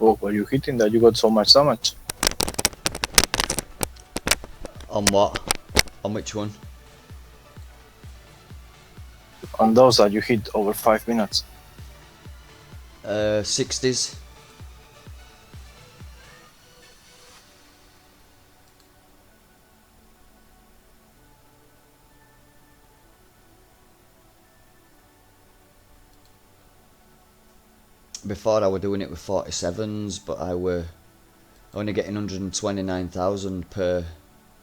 What were you hitting that you got so much damage? On what? On which one? On those that you hit over 5 minutes. 60s. Before I were doing it with 47s, but I were only getting 129,000 per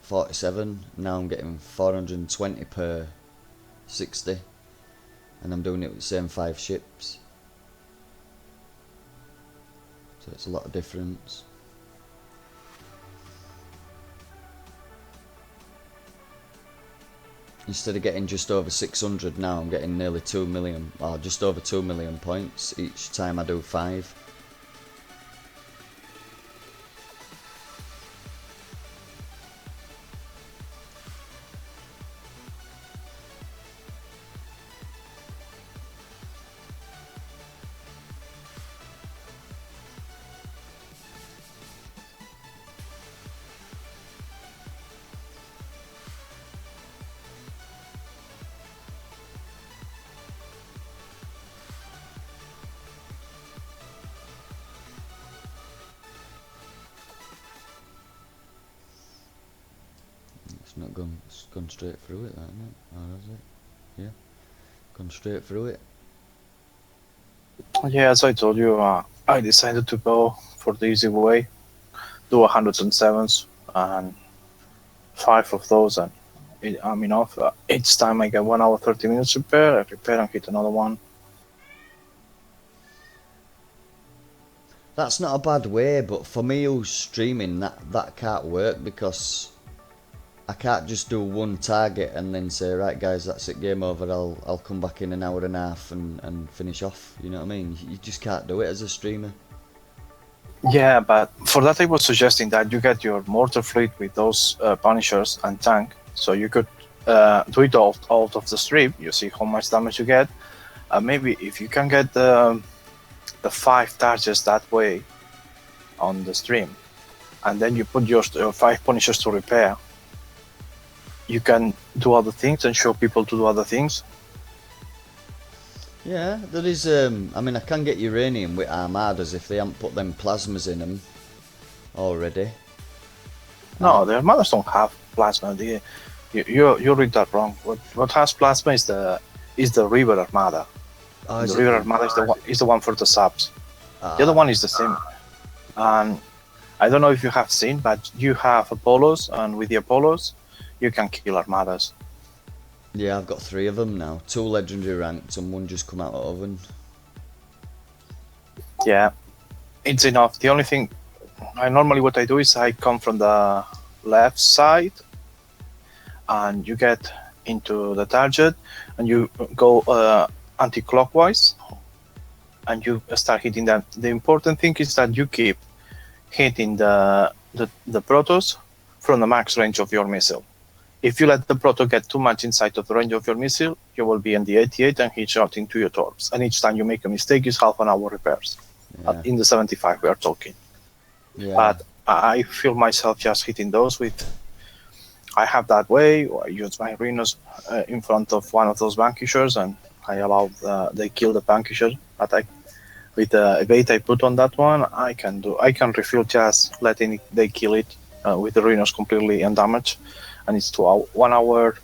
47. Now I'm getting 420 per 60, and I'm doing it with the same 5 ships. So it's a lot of difference. Instead of getting just over 600 now, I'm getting nearly 2 million, or just over 2 million points each time I do 5. It's gone straight through it, that, isn't it? Or has it? Yeah, gone straight through it. Yeah, as I told you, I decided to go for the easy way, do 107s and 5 of those, and I'm enough. Each time I get 1 hour 30 minutes repair, I repair and hit another one. That's not a bad way, but for me who's streaming, that can't work, because I can't just do one target and then say, right guys, that's it, game over, I'll come back in an hour and a half and finish off, you know what I mean? You just can't do it as a streamer. Yeah, but for that I was suggesting that you get your mortar fleet with those punishers and tank, so you could do it out of the stream. You see how much damage you get. Maybe if you can get the 5 targets that way on the stream, and then you put your 5 punishers to repair, you can do other things and show people to do other things. Yeah, there is, I mean, I can get uranium with armadas if they haven't put them plasmas in them already. No, the armadas don't have plasma. You read that wrong. What has plasma is the river armada. Oh, the river armada is the one for the subs. The other one is the same. And I don't know if you have seen, but you have Apollos, and with the Apollos, you can kill armadas. Yeah, I've got 3 of them now. 2 legendary ranked and 1 just come out of oven. Yeah, it's enough. The only thing, what I do is I come from the left side, and you get into the target, and you go anti-clockwise, and you start hitting them. The important thing is that you keep hitting the protos from the max range of your missile. If you let the proto get too much inside of the range of your missile, you will be in the 88 and heat shot into your torps. And each time you make a mistake, it's half an hour repairs. Yeah. In the 75 we are talking. Yeah. But I feel myself just hitting those with... I have that way, I use my Rhinos in front of one of those vanquishers, and I allow they kill the vanquisher. But with the evade I put on that one, I can refill just letting they kill it with the Rhinos completely undamaged. And it's 1 hour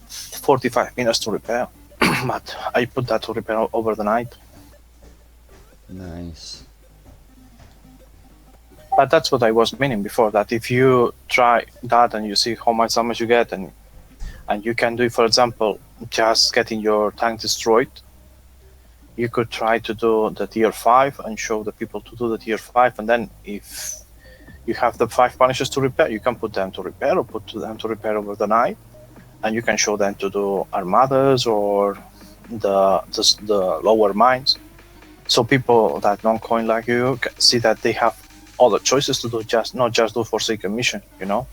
45 minutes to repair. But I put that to repair over the night. Nice. But that's what I was meaning before, that if you try that and you see how much damage you get, and you can do, for example, just getting your tank destroyed, you could try to do the tier 5 and show the people to do the tier 5, and then if you have the 5 punishers to repair, you can put them to repair or put them to repair over the night, and you can show them to do armadas or the lower mines. So people that don't coin like you see that they have other choices to do, not just do Forsaken mission, you know?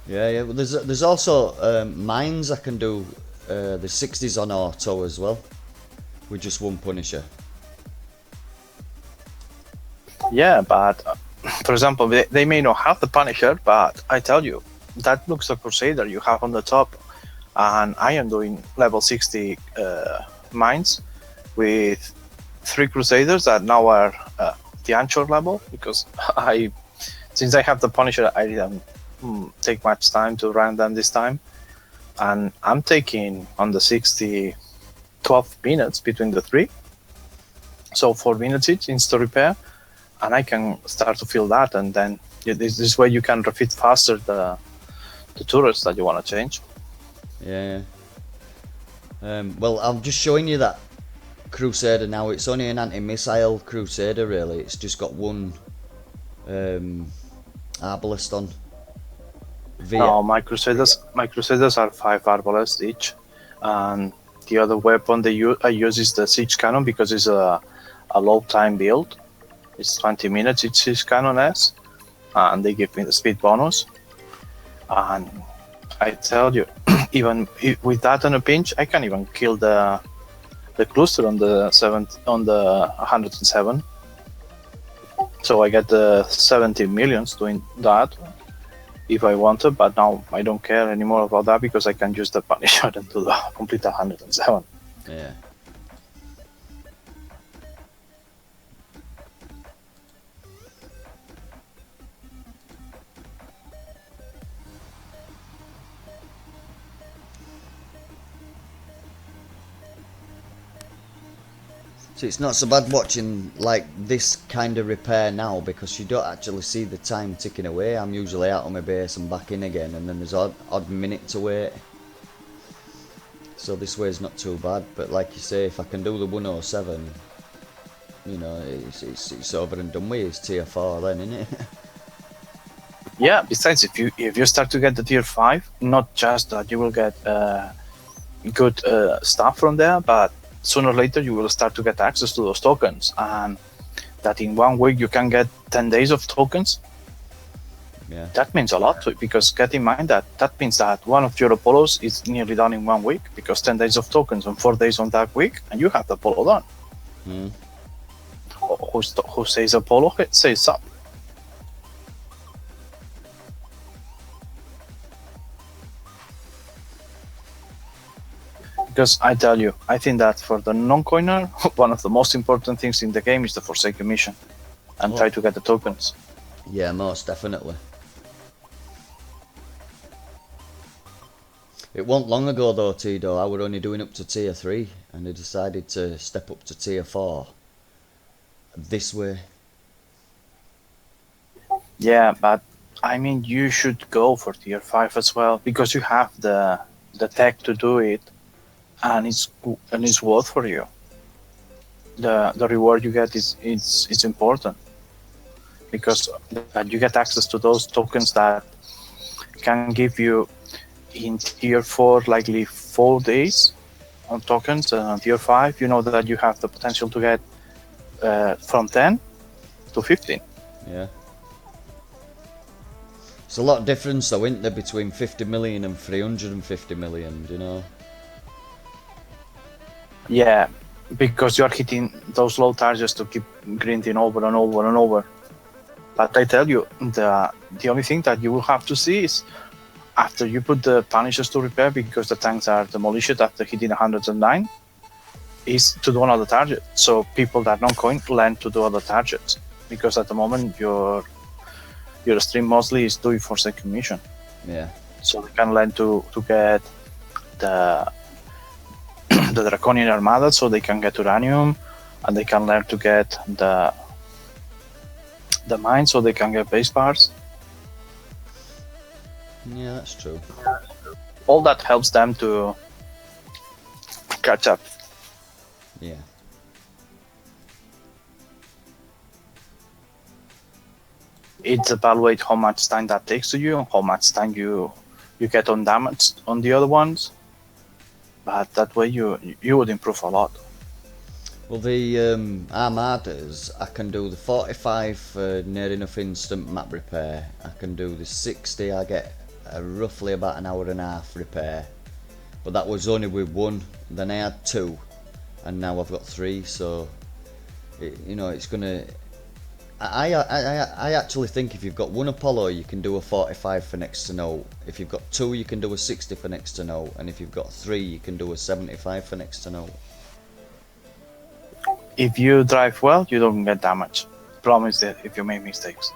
Yeah, yeah. Well, there's also mines I can do. The 60s on auto as well, with just 1 punisher. Yeah, but for example, they may not have the Punisher, but I tell you, that looks like Crusader you have on the top, and I am doing level 60 mines with 3 Crusaders that now are the Anchor level because I, since I have the Punisher, I didn't take much time to run them this time, and I'm taking on the 60 12 minutes between the three, so 4 minutes each insta repair, and I can start to feel that, and then this way you can refit faster the turrets that you want to change. Yeah. Well, I'm just showing you that Crusader now. It's only an anti-missile Crusader, really. It's just got one arbalest on. No, my Crusaders are 5 arbalests each, and the other weapon I use is the siege cannon because it's a low time build. It's 20 minutes each siege cannon has, and they give me the speed bonus. And I tell you, even with that on a pinch, I can even kill the cluster on the 107. So I get the 70 millions doing that if I wanted, but now I don't care anymore about that because I can use the Punisher and do the complete 107. Yeah. So it's not so bad watching like this kind of repair now because you don't actually see the time ticking away. I'm usually out on my base and back in again, and then there's odd minute to wait. So this way is not too bad, but like you say, if I can do the 107, you know, it's over and done with. It's tier 4 then, isn't it? Yeah. Besides, if you start to get the tier 5, not just that you will get good stuff from there, but sooner or later you will start to get access to those tokens, and that in 1 week you can get 10 days of tokens. Yeah. That means a lot, because get in mind that means that one of your Apollos is nearly done in 1 week, because 10 days of tokens and 4 days on that week, and you have the Apollo done. Hmm. Who says Apollo says up. Because I tell you, I think that for the non-coiner, one of the most important things in the game is the Forsaken mission, and try to get the tokens. Yeah, most definitely. It wasn't long ago though, Tito. I were only doing up to tier 3, and I decided to step up to tier 4 this way. Yeah, but I mean, you should go for tier 5 as well, because you have the tech to do it, and it's worth for you. The reward you get is important, because you get access to those tokens that can give you in tier 4 likely 4 days on tokens, and on tier 5 you know that you have the potential to get from 10 to 15. Yeah. It's a lot of difference though, isn't there, between 50 million and 350 million, you know? Yeah, because you are hitting those low targets to keep grinding over and over and over. But I tell you, the only thing that you will have to see is after you put the Punishers to repair, because the tanks are demolished after hitting 109, is to do another target. So people that don't coin learn to do other targets, because at the moment your stream mostly is doing Forsaken mission. Yeah. So they can learn to get the the Draconian Armada, so they can get uranium, and they can learn to get the mine, so they can get base parts. Yeah, that's true. All that helps them to catch up. Yeah. It's evaluate how much time that takes to you and how much time you get on damage on the other ones. But that way you would improve a lot. Well, the Armadas, I can do the 45 for near enough instant map repair. I can do the 60, I get roughly about an hour and a half repair. But that was only with one, then I had 2, and now I've got 3, so, you know, it's going to I actually think if you've got one Apollo, you can do a 45 for next to no. If you've got two, you can do a 60 for next to no. And if you've got three, you can do a 75 for next to no. If you drive well, you don't get damage. Problem is that if you make mistakes,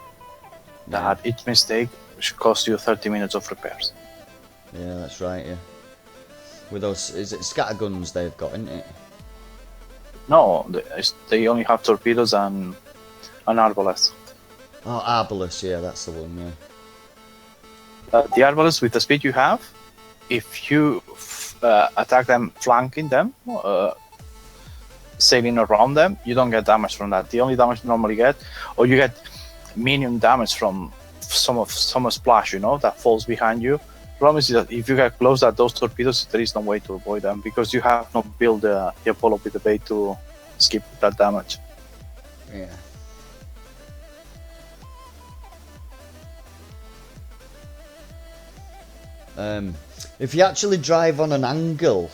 Yeah, that each mistake should cost you 30 minutes of repairs. yeah, that's right. Yeah, with those, is it scatterguns they've got, isn't it? No, they only have torpedoes and arbalest. Oh, Arbalest, yeah, that's the one. Yeah. The arbalest, with the speed you have, if you attack them flanking them, sailing around them, you don't get damage from that. The only damage you normally get, or you get minion damage from some splash, that falls behind you. Problem is that if you get close at those torpedoes, there is no way to avoid them because you have not built the Apollo with the bait to skip that damage. Yeah. If you actually drive on an angle,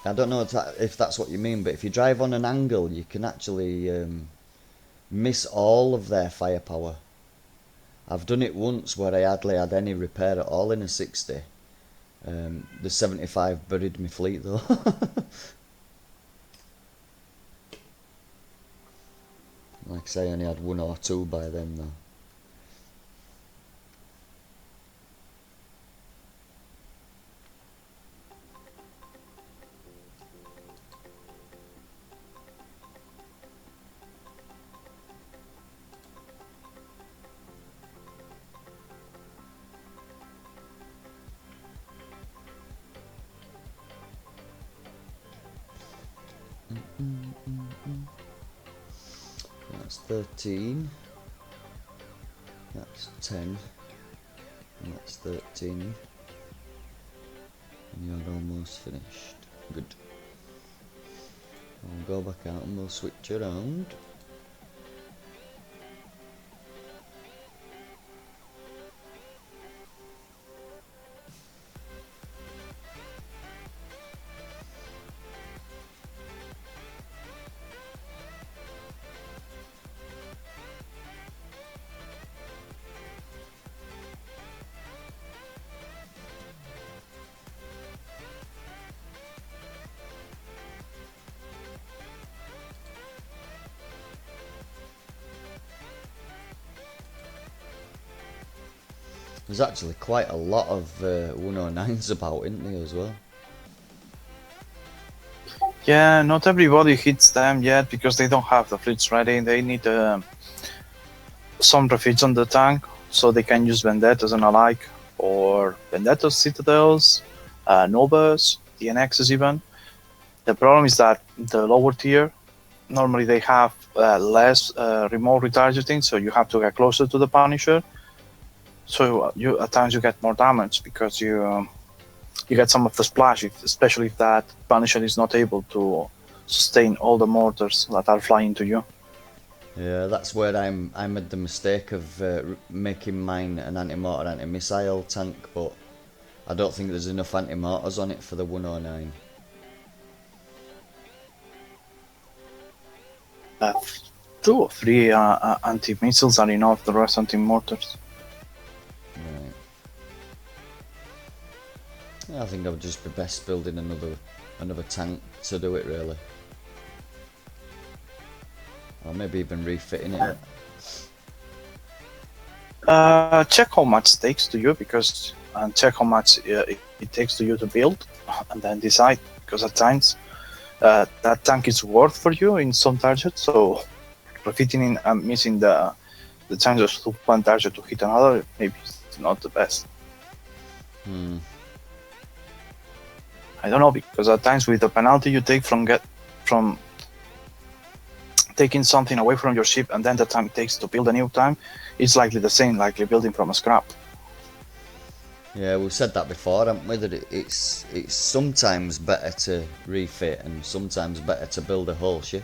I don't know if that's what you mean, but if you drive on an angle, you can actually miss all of their firepower. I've done it once where I hardly had any repair at all in a 60. The 75 buried my fleet though. Like I say, I only had one or two by then though. That's 13. That's 10. And that's 13. And you're almost finished. Good. I'll go back out and we'll switch around. There's actually quite a lot of 109s about, isn't there, as well? Yeah, not everybody hits them yet because they don't have the fleets ready. They need some refits on the tank so they can use Vendettas and alike, or Vendettas, Citadels, Novas, DNXs even. The problem is that the lower tier, normally they have less remote retargeting, so you have to get closer to the Punisher. So you at times you get more damage because you get some of the splash, especially if that Punisher is not able to sustain all the mortars that are flying to you. Yeah, that's where I made the mistake of making mine an anti-mortar, anti-missile tank, but I don't think there's enough anti-mortars on it for the 109. 2 or 3 anti-missiles are enough, the rest anti-mortars. Right. Yeah, I think I would just be best building another tank to do it, really. Or maybe even refitting it. Check how much it takes to you, and check how much it takes to you to build, and then decide, because at times that tank is worth for you in some targets, so refitting and missing the chances to one target to hit another maybe it's not the best. I don't know, because at times with the penalty you take from taking something away from your ship and then the time it takes to build a new tank, it's likely the same, likely building from a scrap. Yeah, we've said that before, haven't we? That it's sometimes better to refit and sometimes better to build a whole ship.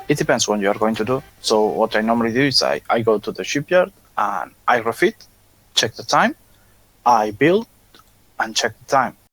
It depends what you are going to do. So what I normally do is I go to the shipyard and I refit, check the time, I build and check the time.